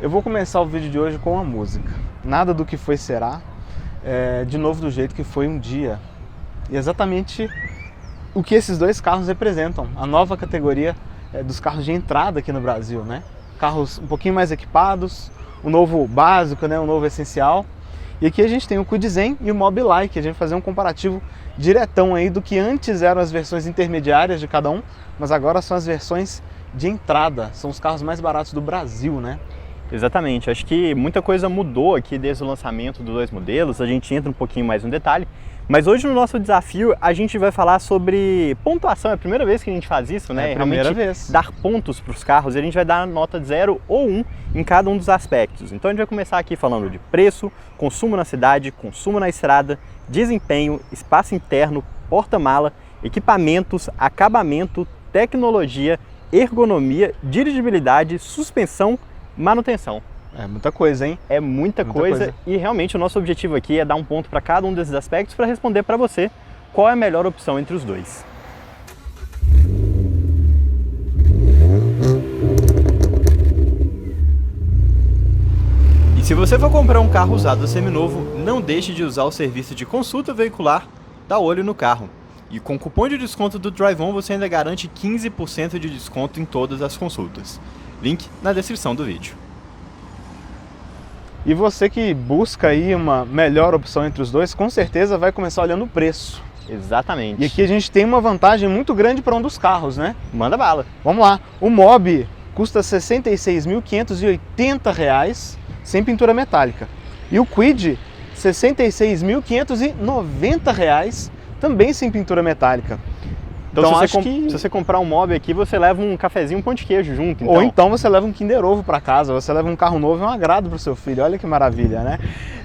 Eu vou começar o vídeo de hoje com uma música. Nada do que foi será, de novo do jeito que foi um dia. E exatamente o que esses dois carros representam, a nova categoria dos carros de entrada aqui no Brasil, né? Carros um pouquinho mais equipados, o novo básico, né? O novo essencial. E aqui a gente tem o Kwid Zen e o Mobileye, que a gente vai fazer um comparativo diretão aí do que antes eram as versões intermediárias de cada um, mas agora são as versões de entrada, são os carros mais baratos do Brasil, né? Exatamente, acho que muita coisa mudou aqui desde o lançamento dos dois modelos, a gente entra um pouquinho mais no detalhe, mas hoje no nosso desafio a gente vai falar sobre pontuação, é a primeira vez que a gente faz isso, né? É a primeira vez. Dar pontos para os carros e a gente vai dar nota de 0 ou 1 em cada um dos aspectos. Então a gente vai começar aqui falando de preço, consumo na cidade, consumo na estrada, desempenho, espaço interno, porta-mala, equipamentos, acabamento, tecnologia, ergonomia, dirigibilidade, suspensão, manutenção. É muita coisa, hein? É muita coisa e realmente o nosso objetivo aqui é dar um ponto para cada um desses aspectos para responder para você qual é a melhor opção entre os dois. E se você for comprar um carro usado seminovo, não deixe de usar o serviço de consulta veicular da Olho no Carro. E com o cupom de desconto do DriveOn você ainda garante 15% de desconto em todas as consultas. Link na descrição do vídeo. E você que busca aí uma melhor opção entre os dois, com certeza vai começar olhando o preço. Exatamente. E aqui a gente tem uma vantagem muito grande para um dos carros, né? Manda bala. Vamos lá. O Mobi custa R$ 66.580 sem pintura metálica. E o Kwid, R$ 66.590 também sem pintura metálica. Então se você comprar um Mobi aqui, você leva um cafezinho, um pão de queijo junto. Então. Ou então você leva um Kinder Ovo para casa, você leva um carro novo e um agrado para o seu filho. Olha que maravilha, né?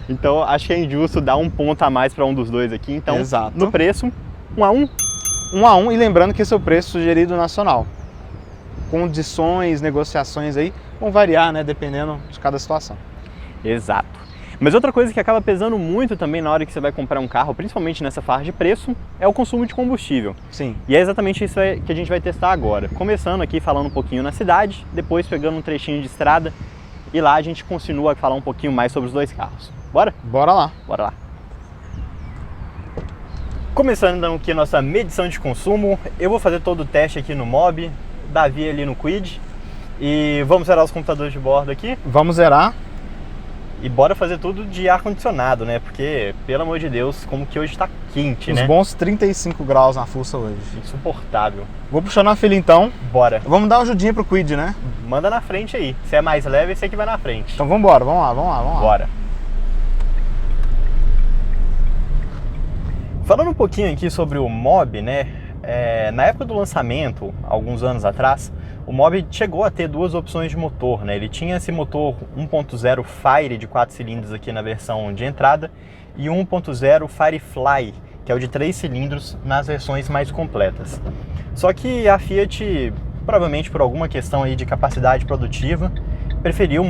Então acho que é injusto dar um ponto a mais para um dos dois aqui. Então, exato. No preço, 1 a 1. 1 a 1, e lembrando que esse é o preço sugerido nacional. Condições, negociações aí vão variar, né? Dependendo de cada situação. Exato. Mas outra coisa que acaba pesando muito também na hora que você vai comprar um carro, principalmente nessa faixa de preço, é o consumo de combustível. Sim. E é exatamente isso que a gente vai testar agora. Começando aqui falando um pouquinho na cidade, depois pegando um trechinho de estrada e lá a gente continua a falar um pouquinho mais sobre os dois carros. Bora? Bora lá. Bora lá. Começando então aqui a nossa medição de consumo, eu vou fazer todo o teste aqui no Mobi, Davi ali no Kwid, e vamos zerar os computadores de bordo aqui? Vamos zerar. E bora fazer tudo de ar-condicionado, né? Porque, pelo amor de Deus, como que hoje tá quente, né? Uns bons 35 graus na fuça hoje. Insuportável. Vou puxar na fila então. Bora. Vamos dar uma ajudinha pro Kwid, né? Manda na frente aí. Se é mais leve, esse aqui vai na frente. Então vamos lá. Bora. Falando um pouquinho aqui sobre o Mobi, né? Na época do lançamento, alguns anos atrás, o Mobi chegou a ter duas opções de motor, né? Ele tinha esse motor 1.0 Fire de 4 cilindros aqui na versão de entrada e 1.0 Firefly, que é o de 3 cilindros nas versões mais completas. Só que a Fiat, provavelmente por alguma questão aí de capacidade produtiva, preferiu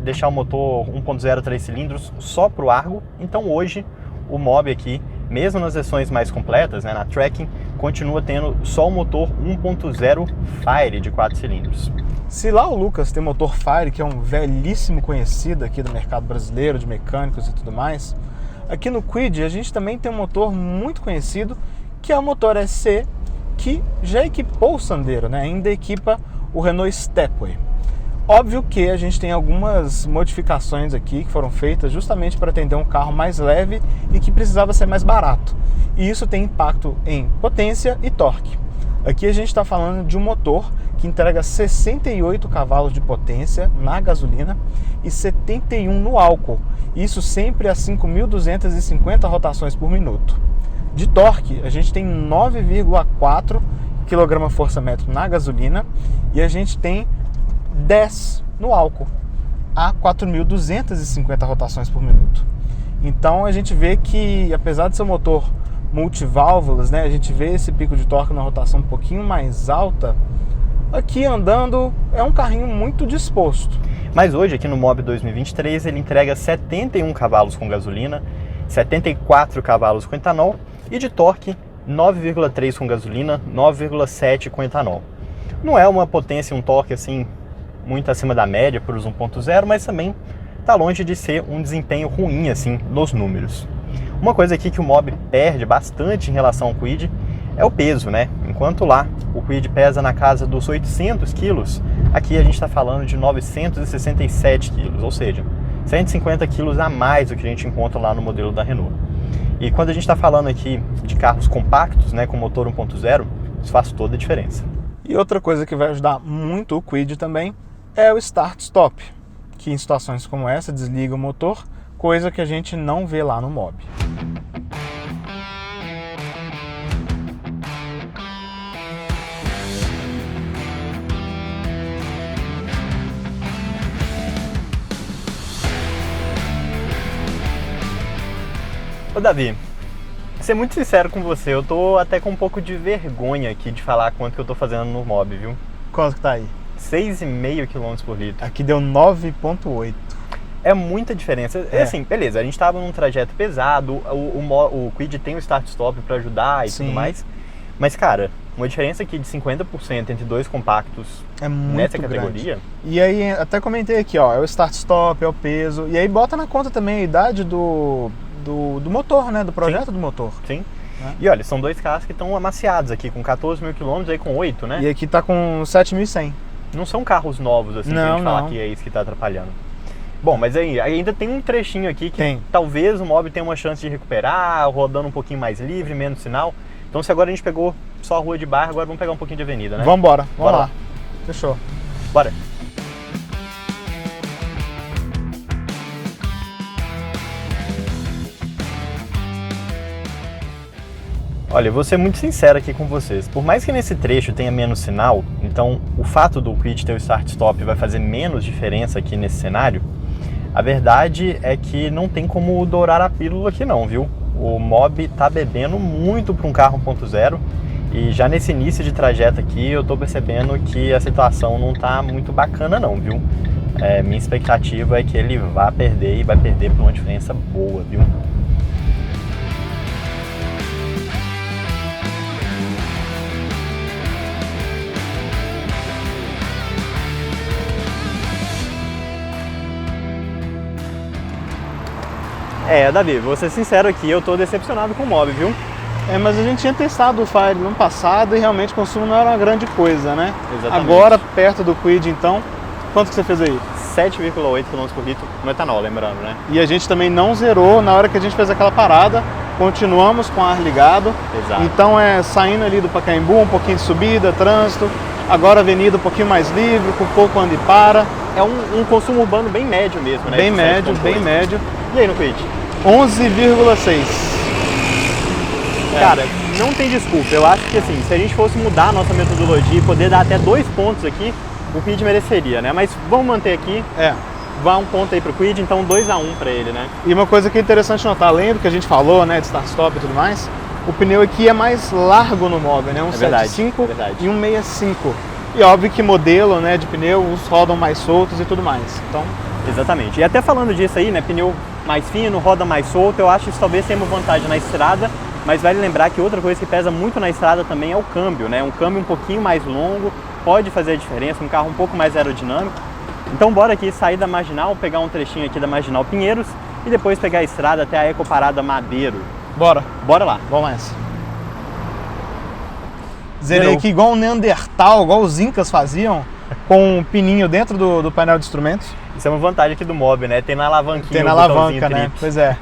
deixar o motor 1.0 3 cilindros só para o Argo. Então hoje o Mobi aqui, mesmo nas versões mais completas, né, na Tracking, continua tendo só o motor 1.0 Fire de 4 cilindros. Se lá o Lucas tem motor Fire, que é um velhíssimo conhecido aqui do mercado brasileiro, de mecânicos e tudo mais, aqui no Kwid a gente também tem um motor muito conhecido, que é o motor SC, que já equipou o Sandero, né? Ainda equipa o Renault Stepway. Óbvio que a gente tem algumas modificações aqui que foram feitas justamente para atender um carro mais leve e que precisava ser mais barato. E isso tem impacto em potência e torque. Aqui a gente está falando de um motor que entrega 68 cavalos de potência na gasolina e 71 no álcool. Isso sempre a 5.250 rotações por minuto. De torque, a gente tem 9,4 kgfm na gasolina e a gente tem 10 no álcool, a 4.250 rotações por minuto. Então a gente vê que, apesar de ser um motor multiválvulas, né, a gente vê esse pico de torque na rotação um pouquinho mais alta. Aqui andando é um carrinho muito disposto. Mas hoje aqui no Mobi 2023 ele entrega 71 cavalos com gasolina, 74 cavalos com etanol e de torque 9,3 com gasolina, 9,7 com etanol. Não é uma potência, um torque assim muito acima da média para os 1.0, mas também está longe de ser um desempenho ruim assim nos números. Uma coisa aqui que o Mobi perde bastante em relação ao Kwid é o peso, né? Enquanto lá o Kwid pesa na casa dos 800 quilos, aqui a gente está falando de 967 quilos, ou seja, 150 quilos a mais do que a gente encontra lá no modelo da Renault. E quando a gente está falando aqui de carros compactos, né, com motor 1.0, isso faz toda a diferença. E outra coisa que vai ajudar muito o Kwid também é o Start-Stop, que em situações como essa desliga o motor, coisa que a gente não vê lá no Mobi. Ô Davi, vou ser muito sincero com você, eu tô até com um pouco de vergonha aqui de falar quanto que eu tô fazendo no Mobi, viu? Quanto que tá aí? 6,5 km por litro. Aqui deu 9,8. É muita diferença. É assim, beleza, a gente tava num trajeto pesado, o Kwid tem o start-stop para ajudar e tudo mais, mas cara, uma diferença aqui de 50% entre dois compactos é muito nessa grande. categoria. E aí, até comentei aqui, ó, é o start-stop, é o peso, e aí bota na conta também a idade do motor, né, do projeto do motor. Sim. Né? E olha, são dois carros que estão amaciados aqui, com 14 mil quilômetros, aí com 8, né? E aqui tá com 7.100. Não são carros novos, assim, pra gente falar que é isso que tá atrapalhando. Bom, mas aí ainda tem um trechinho aqui que talvez o Mobi tenha uma chance de recuperar, rodando um pouquinho mais livre, menos sinal. Então se agora a gente pegou só a rua de bairro, agora vamos pegar um pouquinho de avenida, né? Vamos lá. Fechou. Bora. Olha, eu vou ser muito sincero aqui com vocês. Por mais que nesse trecho tenha menos sinal, então o fato do Kwid ter o start-stop vai fazer menos diferença aqui nesse cenário, a verdade é que não tem como dourar a pílula aqui não, viu? O Mobi tá bebendo muito para um carro 1.0 e já nesse início de trajeto aqui eu tô percebendo que a situação não tá muito bacana não, viu? Minha expectativa é que ele vá perder e vai perder por uma diferença boa, viu? Davi, vou ser sincero aqui, eu tô decepcionado com o Mobi, viu? Mas a gente tinha testado o Fire no ano passado e realmente o consumo não era uma grande coisa, né? Exatamente. Agora, perto do Kwid, então, quanto que você fez aí? 7,8 km por litro no etanol, lembrando, né? E a gente também não zerou na hora que a gente fez aquela parada, continuamos com o ar ligado. Exato. Então saindo ali do Pacaembu, um pouquinho de subida, trânsito, agora a avenida um pouquinho mais livre, com pouco anda e para. É um consumo urbano bem médio mesmo, né? Bem médio, bem médio. E aí no Kwid? 11,6. Cara, não tem desculpa. Eu acho que assim, se a gente fosse mudar a nossa metodologia e poder dar até 2 pontos aqui, o Kwid mereceria, né? Mas vamos manter aqui. Vá um ponto aí pro Kwid, então 2-1 para ele, né? E uma coisa que é interessante notar, além do que a gente falou, né, de start-stop e tudo mais, o pneu aqui é mais largo no Mobi, né? Um 7.5 e um 6.5. E óbvio que modelo, né, de pneu, uns rodam mais soltos e tudo mais. Então... Exatamente. E até falando disso aí, né, pneu mais fino, roda mais solto, eu acho que isso talvez tenha uma vantagem na estrada, mas vale lembrar que outra coisa que pesa muito na estrada também é o câmbio, né? Um câmbio um pouquinho mais longo pode fazer a diferença, um carro um pouco mais aerodinâmico. Então bora aqui sair da Marginal, pegar um trechinho aqui da Marginal Pinheiros e depois pegar a estrada até a Ecoparada Madeiro. Bora lá. Vamos nessa. Zerei aqui igual um Neandertal, igual os Incas faziam, com um pininho dentro do painel de instrumentos. Isso é uma vantagem aqui do Mobi, né? Tem na alavanquinha. Tem na alavanca, né? Pois é.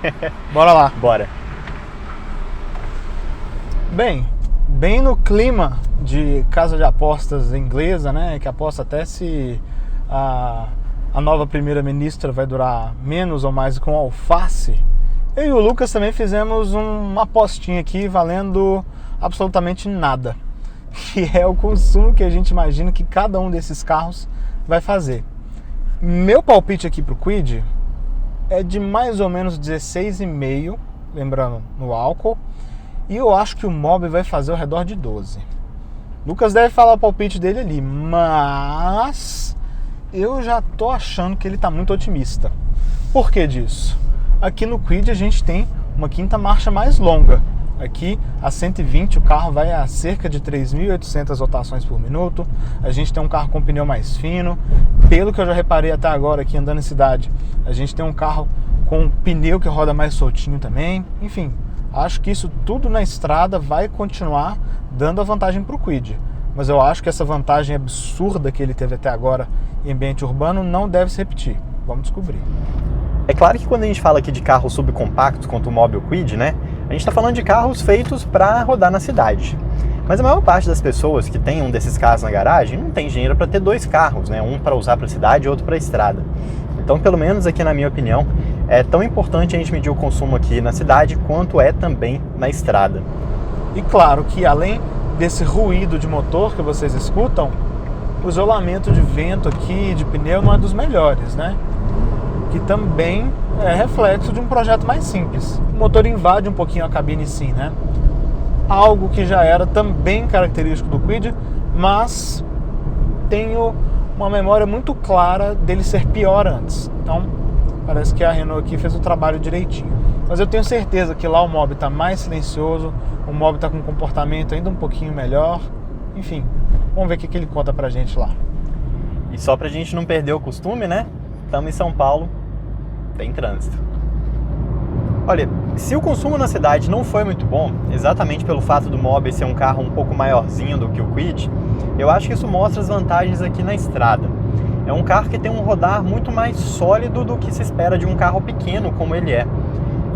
Bora lá. Bora. Bem no clima de casa de apostas inglesa, né? Que aposta até se a nova primeira-ministra vai durar menos ou mais com alface. Eu e o Lucas também fizemos uma apostinha aqui valendo absolutamente nada, que é o consumo que a gente imagina que cada um desses carros vai fazer. Meu palpite aqui pro Kwid é de mais ou menos 16,5, lembrando no álcool, e eu acho que o Mobi vai fazer ao redor de 12. Lucas deve falar o palpite dele ali, mas eu já tô achando que ele tá muito otimista. Por que disso? Aqui no Kwid a gente tem uma quinta marcha mais longa, Aqui, a 120, o carro vai a cerca de 3.800 rotações por minuto. A gente tem um carro com pneu mais fino. Pelo que eu já reparei até agora aqui andando em cidade, a gente tem um carro com pneu que roda mais soltinho também. Enfim, acho que isso tudo na estrada vai continuar dando a vantagem para o Kwid. Mas eu acho que essa vantagem absurda que ele teve até agora em ambiente urbano não deve se repetir. Vamos descobrir. É claro que quando a gente fala aqui de carros subcompactos, quanto o Mobi ou o Kwid, né? A gente está falando de carros feitos para rodar na cidade. Mas a maior parte das pessoas que tem um desses carros na garagem não tem dinheiro para ter dois carros, né? Um para usar para a cidade e outro para a estrada. Então, pelo menos aqui na minha opinião, é tão importante a gente medir o consumo aqui na cidade quanto é também na estrada. E claro que além desse ruído de motor que vocês escutam, o isolamento de vento aqui, de pneu, não é dos melhores, né? Que também é reflexo de um projeto mais simples. O motor invade um pouquinho a cabine sim, né? Algo que já era também característico do Kwid, mas tenho uma memória muito clara dele ser pior antes. Então, parece que a Renault aqui fez o trabalho direitinho. Mas eu tenho certeza que lá o Mobi está mais silencioso, o Mobi está com um comportamento ainda um pouquinho melhor. Enfim, vamos ver o que ele conta pra gente lá. E só pra gente não perder o costume, né? Estamos em São Paulo, tem trânsito. Olha, se o consumo na cidade não foi muito bom, exatamente pelo fato do Mobi ser um carro um pouco maiorzinho do que o Kwid, eu acho que isso mostra as vantagens aqui na estrada. É um carro que tem um rodar muito mais sólido do que se espera de um carro pequeno como ele é.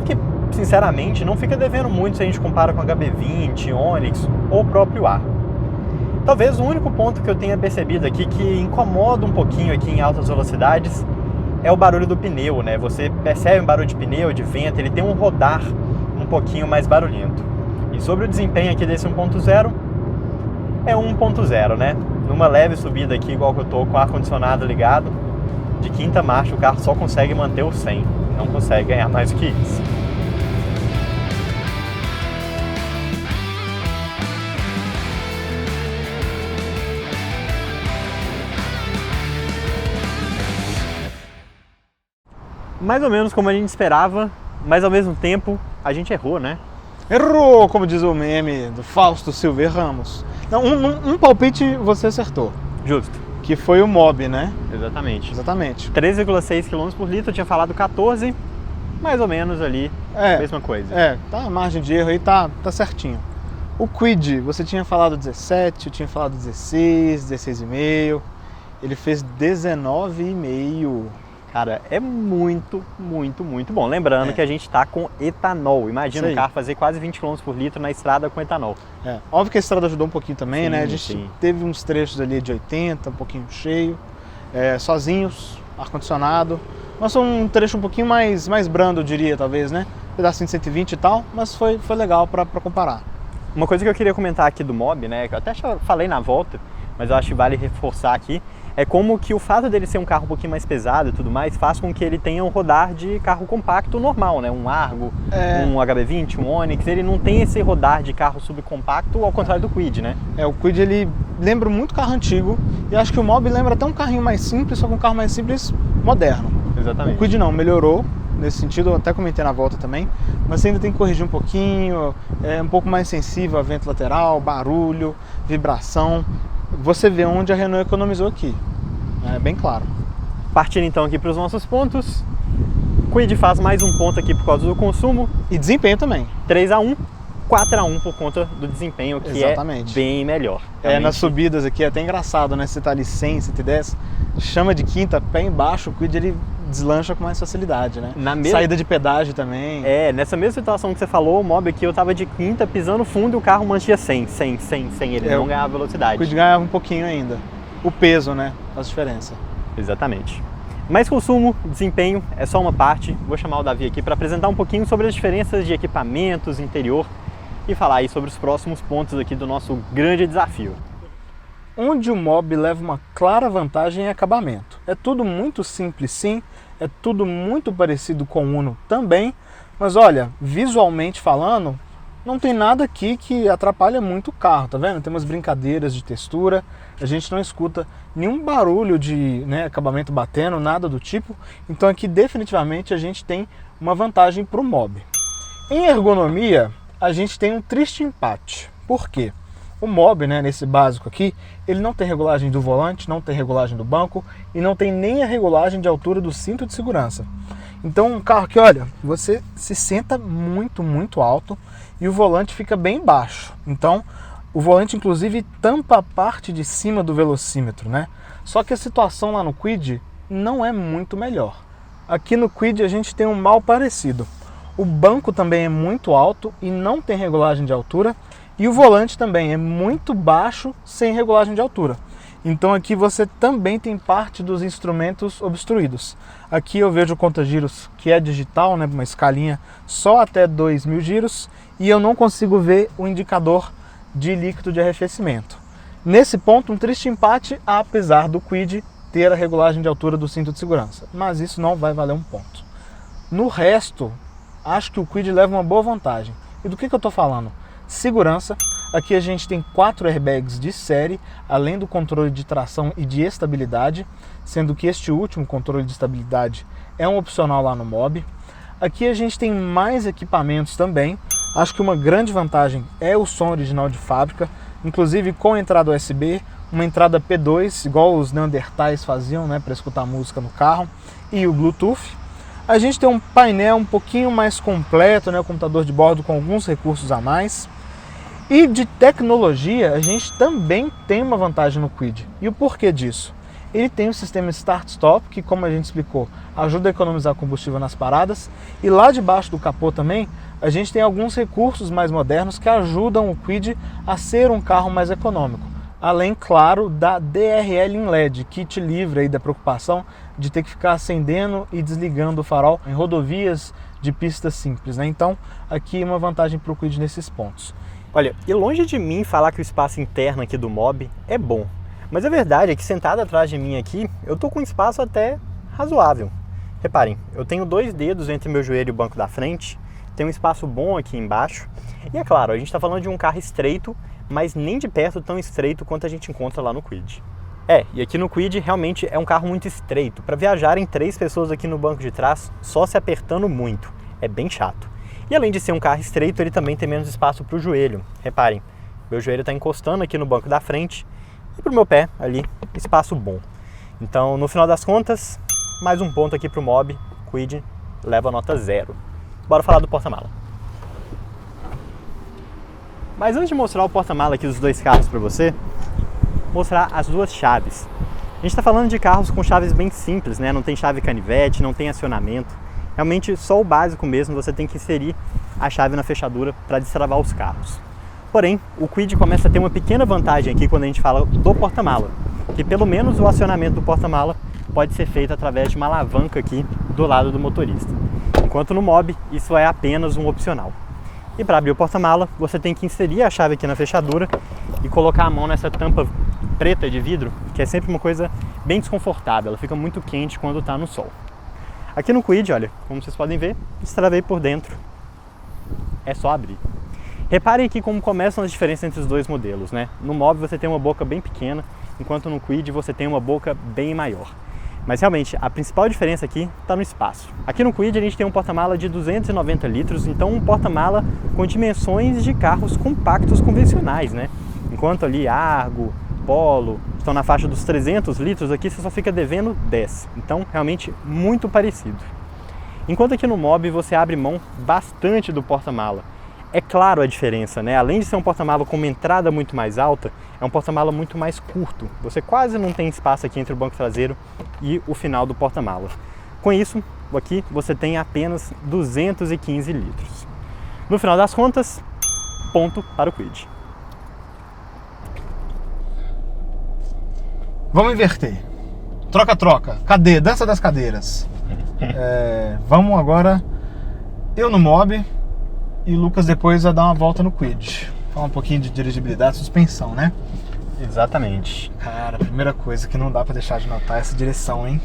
E que, sinceramente, não fica devendo muito se a gente compara com a HB20, Onix ou o próprio Argo. Talvez o único ponto que eu tenha percebido aqui que incomoda um pouquinho aqui em altas velocidades é o barulho do pneu, né? Você percebe um barulho de pneu, de vento, ele tem um rodar um pouquinho mais barulhento. E sobre o desempenho aqui desse 1.0, é 1.0, né? Numa leve subida aqui, igual que eu tô com o ar-condicionado ligado, de quinta marcha o carro só consegue manter o 100, não consegue ganhar mais do que isso. Mais ou menos como a gente esperava, mas ao mesmo tempo a gente errou, né? Errou, como diz o meme do Fausto Silva, erramos. Não, um palpite você acertou. Justo. Que foi o Mobi, né? Exatamente. Exatamente. 13,6 km por litro, eu tinha falado 14, mais ou menos ali, mesma coisa. Tá, a margem de erro aí tá certinho. O Kwid, você tinha falado 17, eu tinha falado 16, 16,5, ele fez 19,5. Cara, é muito, muito, muito bom. Lembrando que a gente tá com etanol. Imagina um carro fazer quase 20 km por litro na estrada com etanol. Óbvio que a estrada ajudou um pouquinho também, sim, né? A gente teve uns trechos ali de 80, um pouquinho cheio, sozinhos, ar-condicionado. Mas foi um trecho um pouquinho mais brando, eu diria, talvez, né? Pedacinho de 120 e tal, mas foi legal para comparar. Uma coisa que eu queria comentar aqui do Mobi, né? Que eu até falei na volta, mas eu acho que vale reforçar aqui. É como que o fato dele ser um carro um pouquinho mais pesado e tudo mais faz com que ele tenha um rodar de carro compacto normal, né? Um Argo, um HB20, um Onix, ele não tem esse rodar de carro subcompacto, ao contrário do Kwid, né? O Kwid, ele lembra muito carro antigo e acho que o Mobi lembra até um carrinho mais simples, só que um carro mais simples moderno. Exatamente. O Kwid não, melhorou nesse sentido, eu até comentei na volta também, mas ainda tem que corrigir um pouquinho, um pouco mais sensível a vento lateral, barulho, vibração. Você vê onde a Renault economizou aqui, é bem claro. Partindo então aqui para os nossos pontos, Kwid faz mais um ponto aqui por causa do consumo. E desempenho também. 3-1, 4-1 por conta do desempenho, que é bem melhor. Nas subidas aqui é até engraçado, né? Você tá ali 100, 110, chama de quinta, pé embaixo, o Kwid ele deslancha com mais facilidade, né? Saída de pedágio também. Nessa mesma situação que você falou, o Mobi aqui eu tava de quinta, pisando fundo e o carro mantinha 100, ele não ganhava velocidade. O Kwid ganhava um pouquinho ainda. O peso, né? Faz diferença. Exatamente. Mais consumo, desempenho, é só uma parte. Vou chamar o Davi aqui para apresentar um pouquinho sobre as diferenças de equipamentos, interior e falar aí sobre os próximos pontos aqui do nosso grande desafio. Onde o Mobi leva uma clara vantagem em acabamento. É tudo muito simples sim, é tudo muito parecido com o Uno também, mas olha, visualmente falando, não tem nada aqui que atrapalha muito o carro, tá vendo? Tem umas brincadeiras de textura, a gente não escuta nenhum barulho de acabamento batendo, nada do tipo, então aqui definitivamente a gente tem uma vantagem para o Mobi. Em ergonomia, a gente tem um triste empate. Por quê? O Mobi, né, nesse básico aqui, ele não tem regulagem do volante, não tem regulagem do banco e não tem nem a regulagem de altura do cinto de segurança. Então um carro que, olha, você se senta muito, muito alto e o volante fica bem baixo. Então o volante inclusive tampa a parte de cima do velocímetro, né? Só que a situação lá no Kwid não é muito melhor. Aqui no Kwid a gente tem um mal parecido. O banco também é muito alto e não tem regulagem de altura. E o volante também é muito baixo, sem regulagem de altura. Então aqui você também tem parte dos instrumentos obstruídos. Aqui eu vejo o conta-giros que é digital, né, uma escalinha só até 2.000 giros. E eu não consigo ver o indicador de líquido de arrefecimento. Nesse ponto, um triste empate, apesar do Kwid ter a regulagem de altura do cinto de segurança. Mas isso não vai valer um ponto. No resto, acho que o Kwid leva uma boa vantagem. E do que eu estou falando? Segurança. Aqui a gente tem 4 airbags de série, além do controle de tração e de estabilidade, sendo que este último controle de estabilidade é um opcional lá no Mobi. Aqui a gente tem mais equipamentos também. Acho que uma grande vantagem é o som original de fábrica, inclusive com entrada USB, uma entrada P2, igual os Neandertais faziam, né, para escutar música no carro, e o Bluetooth. A gente tem um painel um pouquinho mais completo, né, o computador de bordo com alguns recursos a mais. E de tecnologia, a gente também tem uma vantagem no Kwid. E o porquê disso? Ele tem o sistema Start-Stop, que, como a gente explicou, ajuda a economizar combustível nas paradas. E lá debaixo do capô também, a gente tem alguns recursos mais modernos que ajudam o Kwid a ser um carro mais econômico. Além, claro, da DRL em LED, que te livra aí da preocupação de ter que ficar acendendo e desligando o farol em rodovias de pistas simples, né? Então, aqui uma vantagem para o Kwid nesses pontos. Olha, e longe de mim falar que o espaço interno aqui do Mobi é bom, mas a verdade é que sentado atrás de mim aqui, eu tô com um espaço até razoável. Reparem, eu tenho 2 dedos entre meu joelho e o banco da frente, tem um espaço bom aqui embaixo, e é claro, a gente está falando de um carro estreito, mas nem de perto tão estreito quanto a gente encontra lá no Kwid. E aqui no Kwid realmente é um carro muito estreito, para viajarem 3 pessoas aqui no banco de trás, só se apertando muito, é bem chato. E além de ser um carro estreito, ele também tem menos espaço para o joelho. Reparem, meu joelho está encostando aqui no banco da frente e para o meu pé ali, espaço bom. Então, no final das contas, mais um ponto aqui para o Mobi, Kwid leva a nota 0. Bora falar do porta-mala. Mas antes de mostrar o porta-mala aqui dos 2 carros para você, mostrar as 2 chaves. A gente está falando de carros com chaves bem simples, né? Não tem chave canivete, não tem acionamento. Realmente só o básico mesmo, você tem que inserir a chave na fechadura para destravar os carros. Porém, o Kwid começa a ter uma pequena vantagem aqui quando a gente fala do porta-mala, que pelo menos o acionamento do porta-mala pode ser feito através de uma alavanca aqui do lado do motorista. Enquanto no Mobi, isso é apenas um opcional. E para abrir o porta-mala, você tem que inserir a chave aqui na fechadura e colocar a mão nessa tampa preta de vidro, que é sempre uma coisa bem desconfortável, ela fica muito quente quando está no sol. Aqui no Kwid, olha, como vocês podem ver, destravei por dentro, é só abrir. Reparem aqui como começam as diferenças entre os 2 modelos, né? No Mobi você tem uma boca bem pequena, enquanto no Kwid você tem uma boca bem maior. Mas realmente, a principal diferença aqui está no espaço. Aqui no Kwid a gente tem um porta-mala de 290 litros, então um porta-mala com dimensões de carros compactos convencionais, né? Enquanto ali Argo, Polo estão na faixa dos 300 litros, aqui você só fica devendo 10. Então, realmente, muito parecido. Enquanto aqui no Mobi você abre mão bastante do porta-mala. É claro a diferença, né? Além de ser um porta-mala com uma entrada muito mais alta, é um porta-mala muito mais curto. Você quase não tem espaço aqui entre o banco traseiro e o final do porta-mala. Com isso, aqui você tem apenas 215 litros. No final das contas, ponto para o Kwid. Vamos inverter. Troca-troca. Dança das cadeiras. Vamos agora, eu no Mobi e o Lucas depois a dar uma volta no Kwid. Falar um pouquinho de dirigibilidade, suspensão, né? Exatamente. Cara, a primeira coisa que não dá pra deixar de notar é essa direção, hein?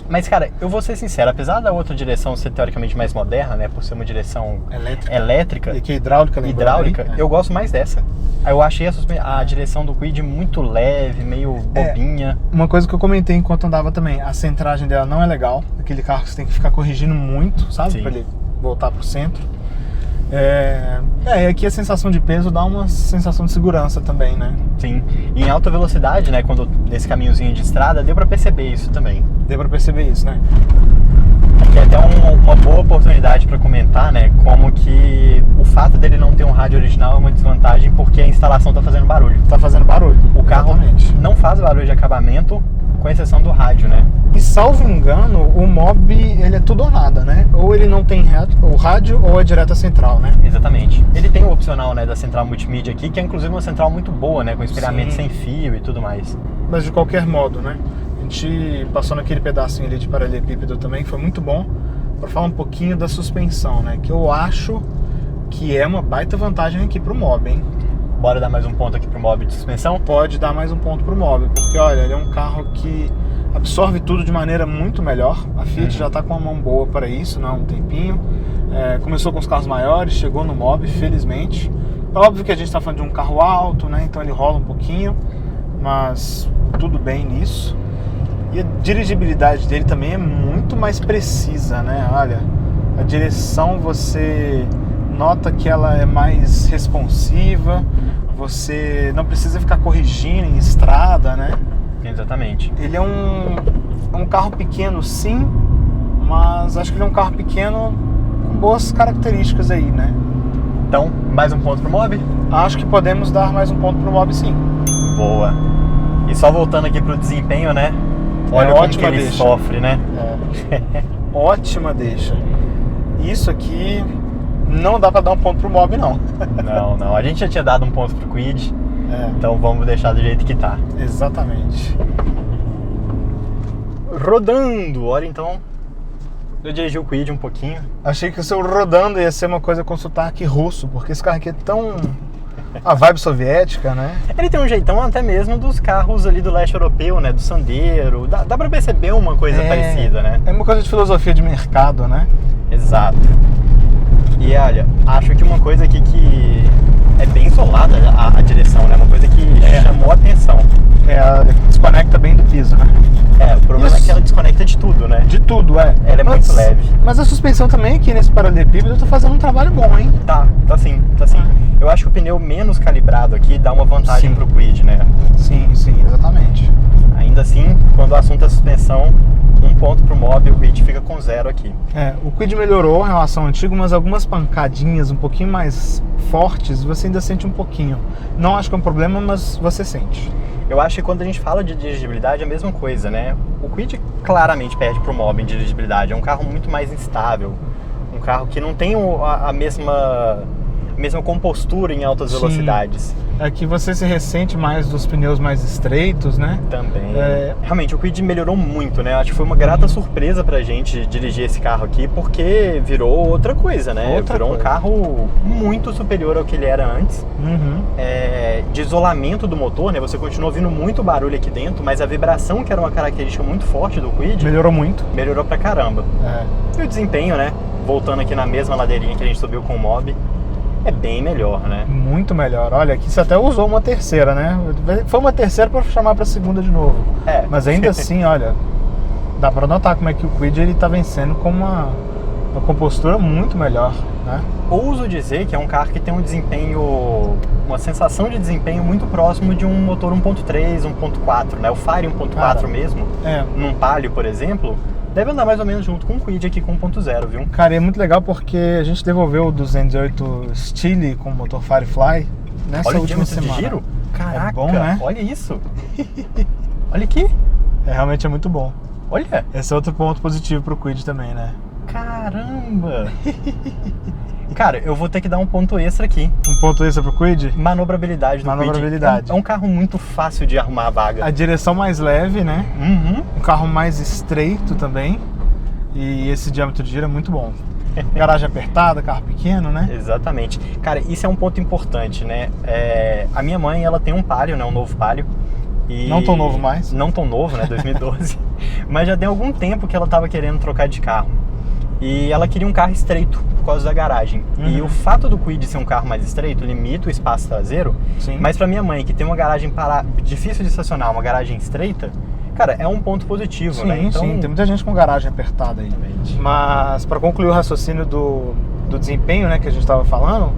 Mas, cara, eu vou ser sincero, apesar da outra direção ser teoricamente mais moderna, né, por ser uma direção elétrica e que hidráulica, eu gosto mais dessa. Eu achei a direção do Kwid muito leve, meio bobinha. Uma coisa que eu comentei enquanto andava também, a centragem dela não é legal, aquele carro que você tem que ficar corrigindo muito, sabe? Sim. Pra ele voltar pro centro. E aqui a sensação de peso dá uma sensação de segurança também, né? Sim, e em alta velocidade, né, quando nesse caminhozinho de estrada, deu pra perceber isso também. Deu pra perceber isso, né? Aqui é até uma boa oportunidade para comentar, né, como que o fato dele não ter um rádio original é uma desvantagem porque a instalação está fazendo barulho. Tá fazendo barulho. O carro exatamente não faz barulho de acabamento, com exceção do rádio, né? E salvo engano, o Mob, ele é tudo ou nada, né? Ou ele não tem o rádio ou é direto à central, né? Exatamente. Ele tem o opcional, né, da central multimídia aqui, que é inclusive uma central muito boa, né, com espelhamento Sim. sem fio e tudo mais. Mas de qualquer modo, né? A gente passou naquele pedacinho ali de paralelepípedo também, que foi muito bom, para falar um pouquinho da suspensão, né? Que eu acho que é uma baita vantagem aqui pro Mob, hein? Bora dar mais um ponto aqui pro Mob de suspensão? Pode dar mais um ponto pro Mob, porque olha, ele é um carro que absorve tudo de maneira muito melhor. A Fiat já tá com uma mão boa para isso, né? Um tempinho. Começou com os carros maiores, chegou no Mob, felizmente. É óbvio que a gente tá falando de um carro alto, né? Então ele rola um pouquinho, mas tudo bem nisso. E a dirigibilidade dele também é muito mais precisa, né? Olha, a direção você nota que ela é mais responsiva, você não precisa ficar corrigindo em estrada, né? Exatamente. Ele é um carro pequeno, sim, mas acho que ele é um carro pequeno com boas características aí, né? Então, mais um ponto pro Mob? Acho que podemos dar mais um ponto pro Mob, sim. Boa. E só voltando aqui pro desempenho, né? Olha como que ele sofre, né? Ótima deixa. Isso aqui não dá pra dar um ponto pro Mob, não. Não. A gente já tinha dado um ponto pro Kwid, então vamos deixar do jeito que tá. Exatamente. Rodando, olha então. Eu dirigi o Kwid um pouquinho. Achei que o seu rodando ia ser uma coisa com sotaque russo, porque esse carro aqui é tão... a vibe soviética, né? Ele tem um jeitão até mesmo dos carros ali do leste europeu, né? Do Sandero. Dá pra perceber uma coisa parecida, né? É uma coisa de filosofia de mercado, né? Exato. E olha, acho que uma coisa aqui que é bem isolada a direção, né? Uma coisa que chamou a atenção. Ela desconecta bem do piso, né? O problema é que ela desconecta de tudo, né? De tudo, Ela é muito leve. Mas a suspensão também aqui nesse paralelepípedo tá fazendo um trabalho bom, hein? Tá sim. Eu acho que o pneu menos calibrado aqui dá uma vantagem pro Kwid, né? Sim, exatamente. Ainda assim, quando o assunto é suspensão, um ponto pro Mob, o Kwid fica com 0 aqui. O Kwid melhorou em relação ao antigo, mas algumas pancadinhas um pouquinho mais fortes, você ainda sente um pouquinho. Não acho que é um problema, mas você sente. Eu acho que quando a gente fala de dirigibilidade é a mesma coisa, né? O Kwid claramente perde pro Mob em dirigibilidade. É um carro muito mais instável. Um carro que não tem a mesma compostura em altas velocidades. É que você se ressente mais dos pneus mais estreitos, né? Também. Realmente, o Kwid melhorou muito, né? Acho que foi uma grata surpresa pra gente dirigir esse carro aqui, porque virou outra coisa, né? Virou um carro muito superior ao que ele era antes. De isolamento do motor, né? Você continua ouvindo muito barulho aqui dentro, mas a vibração, que era uma característica muito forte do Kwid, melhorou muito. Melhorou pra caramba. E o desempenho, né? Voltando aqui na mesma ladeirinha que a gente subiu com o Mob, é bem melhor, né? Muito melhor. Olha, aqui você até usou uma terceira, né? Foi uma terceira para chamar para segunda de novo. Mas ainda assim, olha, dá para notar como é que o Kwid ele tá vencendo com uma compostura muito melhor, né? Ouso dizer que é um carro que tem um desempenho, uma sensação de desempenho muito próximo de um motor 1.3, 1.4, né? O Fire 1.4 mesmo, num Palio, por exemplo, deve andar mais ou menos junto com o Kwid aqui com 1.0, viu? Cara, é muito legal porque a gente devolveu o 208 Stile com o motor Firefly nessa última semana. De giro? Caraca, é bom, né? Olha isso. Olha aqui. Realmente é muito bom. Olha. Esse é outro ponto positivo pro Kwid também, né? Caramba. Cara, eu vou ter que dar um ponto extra aqui. Um ponto extra pro Kwid? Manobrabilidade do Kwid. É um carro muito fácil de arrumar a vaga. A direção mais leve, né? Um carro mais estreito também. E esse diâmetro de giro é muito bom. Garagem apertada, carro pequeno, né? Exatamente. Cara, isso é um ponto importante, né? A minha mãe, ela tem um Palio, né? Um novo Palio. E não tão novo mais. Não tão novo, né? 2012. Mas já tem algum tempo que ela tava querendo trocar de carro. E ela queria um carro estreito por causa da garagem. E o fato do Kwid ser um carro mais estreito limita o espaço traseiro. Mas pra minha mãe, que tem uma garagem difícil de estacionar, uma garagem estreita, cara, é um ponto positivo, né? Então... Sim, tem muita gente com garagem apertada aí. Mas pra concluir o raciocínio do do desempenho, né, que a gente estava falando,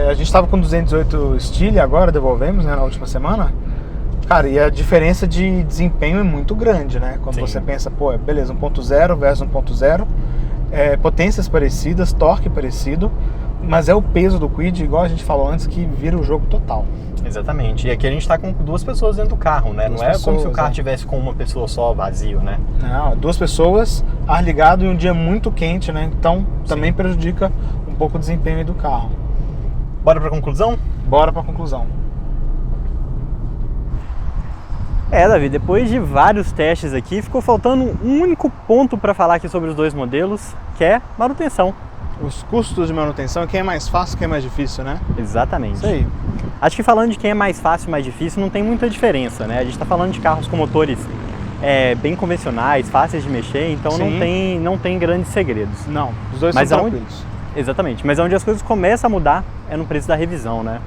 a gente estava com 218 Stile agora, devolvemos, né, na última semana. Cara, e a diferença de desempenho é muito grande, né? Quando você pensa, pô, beleza, 1.0 versus 1.0, potências parecidas, torque parecido, mas é o peso do Kwid, igual a gente falou antes, que vira o jogo total. Exatamente. E aqui a gente está com 2 pessoas dentro do carro, né? Não é como se o carro tivesse com uma pessoa só, vazio, né? Não, 2 pessoas, ar ligado em um dia muito quente, né? Então também prejudica um pouco o desempenho aí do carro. Bora para a conclusão? Bora para a conclusão. Davi, depois de vários testes aqui, ficou faltando um único ponto para falar aqui sobre os 2 modelos, que é manutenção. Os custos de manutenção, quem é mais fácil, quem é mais difícil, né? Exatamente. Isso aí. Acho que falando de quem é mais fácil e mais difícil, não tem muita diferença, né? A gente está falando de carros com motores bem convencionais, fáceis de mexer, então não tem grandes segredos. Não, os dois são tranquilos. Exatamente, mas onde as coisas começam a mudar é no preço da revisão, né?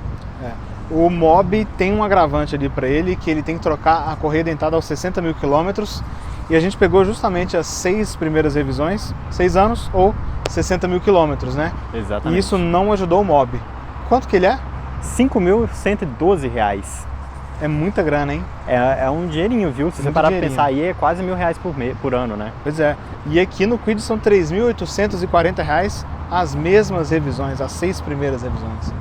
O Mobi tem um agravante ali para ele, que ele tem que trocar a correia dentada aos 60 mil quilômetros, e a gente pegou justamente as 6 primeiras revisões, 6 anos ou 60 mil quilômetros, né? Exatamente. E isso não ajudou o Mobi. Quanto que ele é? R$ 5.112. É muita grana, hein? É um dinheirinho, viu? Se você parar para pensar aí, é quase R$1.000 por ano, né? Pois é. E aqui no Kwid são R$ 3.840 as mesmas revisões, as 6 primeiras revisões.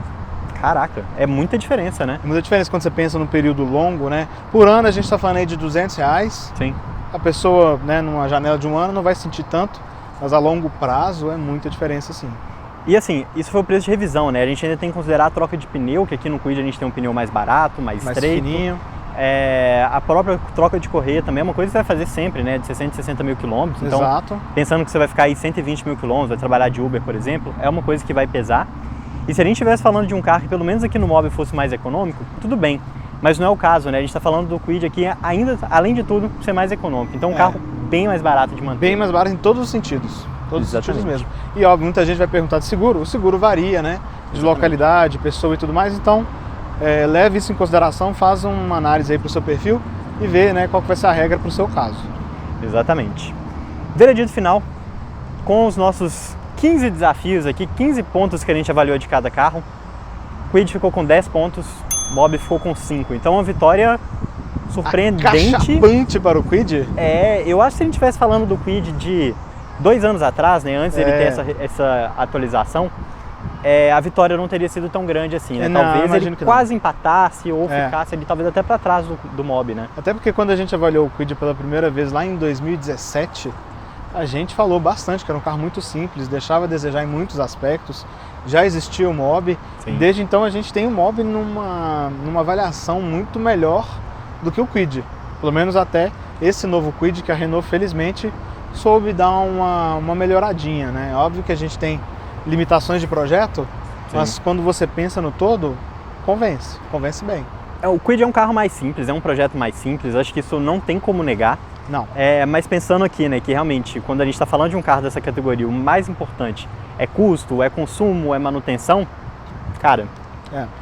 Caraca, é muita diferença, né? É muita diferença quando você pensa num período longo, né? Por ano a gente está falando aí de R$200. Sim. A pessoa, né, numa janela de um ano não vai sentir tanto, mas a longo prazo é muita diferença, sim. E assim, isso foi o preço de revisão, né? A gente ainda tem que considerar a troca de pneu, que aqui no Kwid a gente tem um pneu mais barato, mais estreito. Fininho. A própria troca de correia também é uma coisa que você vai fazer sempre, né? De 60 mil quilômetros. Então, Exato. pensando que você vai ficar aí 120 mil quilômetros, vai trabalhar de Uber, por exemplo, é uma coisa que vai pesar. E se a gente estivesse falando de um carro que pelo menos aqui no Mobi fosse mais econômico, tudo bem. Mas não é o caso, né? A gente está falando do Kwid aqui ainda, além de tudo, ser mais econômico. Então um carro bem mais barato de manter. Bem mais barato em todos os sentidos. Todos Exatamente. os sentidos mesmo. E óbvio, muita gente vai perguntar de seguro. O seguro varia, né? De localidade, pessoa e tudo mais. Então, leve isso em consideração, faz uma análise aí para o seu perfil e vê, né, qual que vai ser a regra para o seu caso. Exatamente. Veredito final, com os nossos 15 desafios aqui, 15 pontos que a gente avaliou de cada carro. Kwid ficou com 10 pontos, Mobi ficou com 5. Então uma vitória surpreendente. Acachapante para o Kwid? Eu acho que se a gente estivesse falando do Kwid de 2 anos atrás, né, antes dele ter essa atualização, a vitória não teria sido tão grande assim, né? Talvez ele quase empatasse ou ficasse ali, talvez até para trás do Mobi, né? Até porque quando a gente avaliou o Kwid pela primeira vez lá em 2017, a gente falou bastante que era um carro muito simples, deixava a desejar em muitos aspectos, já existia o Mobi, e desde então a gente tem o Mobi numa avaliação muito melhor do que o Kwid, pelo menos até esse novo Kwid que a Renault felizmente soube dar uma melhoradinha, né? Óbvio que a gente tem limitações de projeto, mas quando você pensa no todo, convence bem. O Kwid é um carro mais simples, é um projeto mais simples, acho que isso não tem como negar. Não. Mas pensando aqui, né, que realmente quando a gente está falando de um carro dessa categoria, o mais importante é custo, é consumo, é manutenção, cara,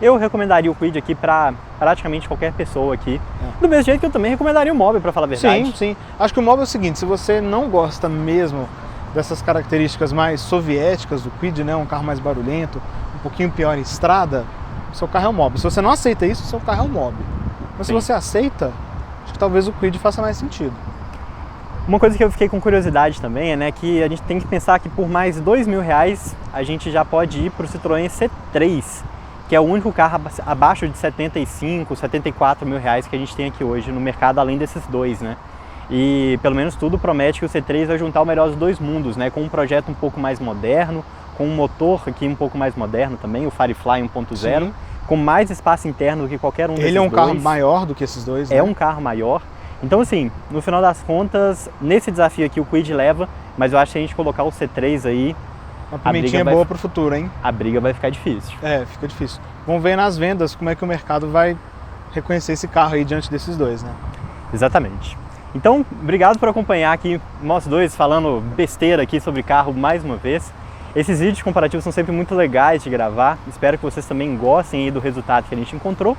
eu recomendaria o Kwid aqui para praticamente qualquer pessoa aqui. Do mesmo jeito que eu também recomendaria o Mobi, para falar a verdade. Sim. Acho que o Mobi é o seguinte, se você não gosta mesmo dessas características mais soviéticas do Kwid, né, um carro mais barulhento, um pouquinho pior em estrada, seu carro é o Mobi. Se você não aceita isso, seu carro é o Mobi. Mas se você aceita, acho que talvez o Kwid faça mais sentido. Uma coisa que eu fiquei com curiosidade também é, né, que a gente tem que pensar que por mais R$2.000 a gente já pode ir para o Citroën C3, que é o único carro abaixo de 75, 74 mil reais que a gente tem aqui hoje no mercado, além desses dois, né? E pelo menos tudo promete que o C3 vai juntar o melhor dos dois mundos, né? Com um projeto um pouco mais moderno, com um motor aqui um pouco mais moderno também, o Firefly 1.0, com mais espaço interno do que qualquer um desses dois. Ele é um carro maior do que esses dois, né? É um carro maior. Então assim, no final das contas, nesse desafio aqui o Kwid leva, mas eu acho que se a gente colocar o C3 aí, uma pimentinha boa pro futuro, hein? A briga vai ficar difícil. Fica difícil. Vamos ver nas vendas como é que o mercado vai reconhecer esse carro aí diante desses dois, né? Exatamente. Então, obrigado por acompanhar aqui nós dois falando besteira aqui sobre carro mais uma vez. Esses vídeos comparativos são sempre muito legais de gravar. Espero que vocês também gostem aí do resultado que a gente encontrou.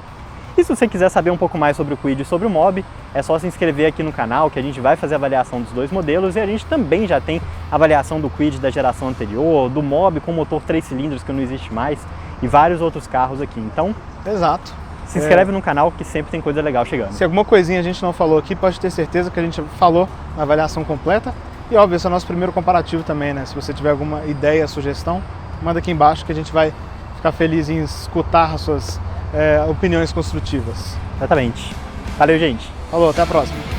E se você quiser saber um pouco mais sobre o Kwid e sobre o Mobi, é só se inscrever aqui no canal que a gente vai fazer a avaliação dos dois modelos e a gente também já tem avaliação do Kwid da geração anterior, do Mobi com motor 3 cilindros que não existe mais e vários outros carros aqui. Então, exato. Se inscreve no canal que sempre tem coisa legal chegando. Se alguma coisinha a gente não falou aqui, pode ter certeza que a gente falou na avaliação completa. E óbvio, esse é o nosso primeiro comparativo também, né? Se você tiver alguma ideia, sugestão, manda aqui embaixo que a gente vai ficar feliz em escutar as suas opiniões construtivas. Exatamente. Valeu, gente. Falou, até a próxima.